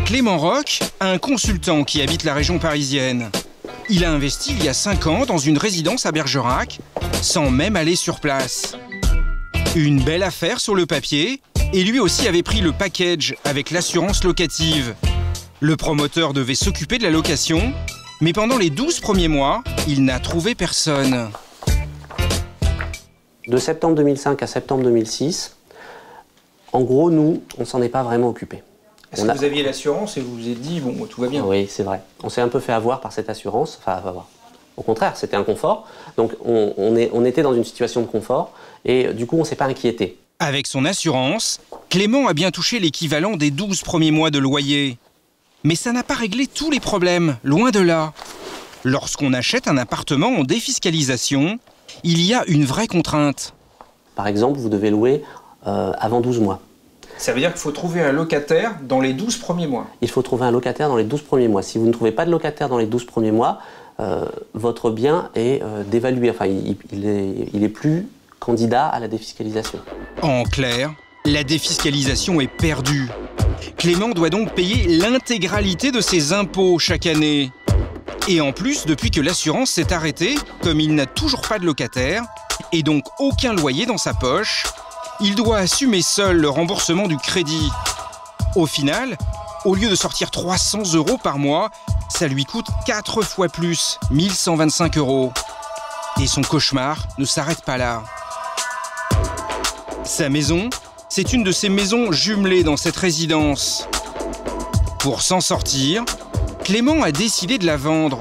Clément Roch a un consultant qui habite la région parisienne. Il a investi il y a 5 ans dans une résidence à Bergerac, sans même aller sur place. Une belle affaire sur le papier, et lui aussi avait pris le package avec l'assurance locative. Le promoteur devait s'occuper de la location, mais pendant les 12 premiers mois, il n'a trouvé personne. De septembre 2005 à septembre 2006, en gros, nous, on ne s'en est pas vraiment occupé. Est-ce que vous aviez l'assurance et vous vous êtes dit, bon, tout va bien? Oui, c'est vrai. On s'est un peu fait avoir par cette assurance. Enfin, au contraire, c'était un confort. Donc, on était dans une situation de confort et du coup, on ne s'est pas inquiété. Avec son assurance, Clément a bien touché l'équivalent des 12 premiers mois de loyer. Mais ça n'a pas réglé tous les problèmes, loin de là. Lorsqu'on achète un appartement en défiscalisation, il y a une vraie contrainte. Par exemple, vous devez louer avant 12 mois. Ça veut dire qu'il faut trouver un locataire dans les 12 premiers mois. Il faut trouver un locataire dans les 12 premiers mois. Si vous ne trouvez pas de locataire dans les 12 premiers mois, votre bien est dévalué. Enfin, il est plus candidat à la défiscalisation. En clair, la défiscalisation est perdue. Clément doit donc payer l'intégralité de ses impôts chaque année. Et en plus, depuis que l'assurance s'est arrêtée, comme il n'a toujours pas de locataire, et donc aucun loyer dans sa poche, il doit assumer seul le remboursement du crédit. Au final, au lieu de sortir 300 € par mois, ça lui coûte 4 fois plus, 1125 €. Et son cauchemar ne s'arrête pas là. Sa maison, c'est une de ces maisons jumelées dans cette résidence. Pour s'en sortir, Clément a décidé de la vendre.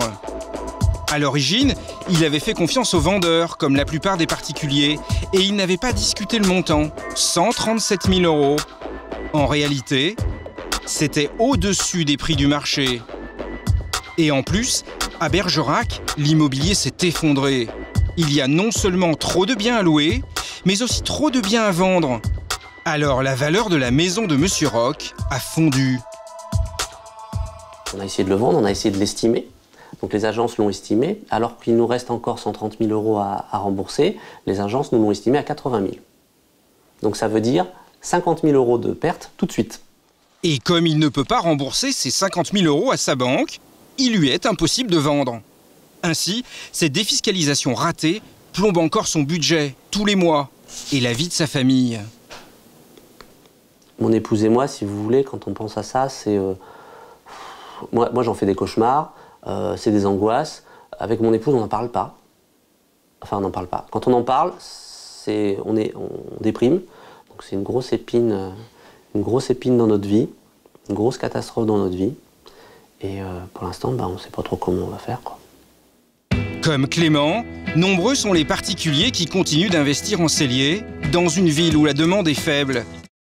À l'origine, il avait fait confiance aux vendeurs, comme la plupart des particuliers, et il n'avait pas discuté le montant, 137 000 €. En réalité, c'était au-dessus des prix du marché. Et en plus, à Bergerac, l'immobilier s'est effondré. Il y a non seulement trop de biens à louer, mais aussi trop de biens à vendre. Alors la valeur de la maison de Monsieur Roch a fondu. On a essayé de le vendre, on a essayé de l'estimer. Donc les agences l'ont estimé, alors qu'il nous reste encore 130 000 € à rembourser, les agences nous l'ont estimé à 80 000. Donc ça veut dire 50 000 € de perte tout de suite. Et comme il ne peut pas rembourser ces 50 000 € à sa banque, il lui est impossible de vendre. Ainsi, cette défiscalisation ratée plombe encore son budget, tous les mois, et la vie de sa famille. Mon épouse et moi, si vous voulez, quand on pense à ça, c'est... Moi j'en fais des cauchemars. C'est des angoisses. Avec mon épouse, on n'en parle pas. Enfin, on n'en parle pas. Quand on en parle, on déprime. Donc c'est une grosse épine dans notre vie, une grosse catastrophe dans notre vie. Et pour l'instant, on ne sait pas trop comment on va faire, quoi. Comme Clément, nombreux sont les particuliers qui continuent d'investir en cellier, dans une ville où la demande est faible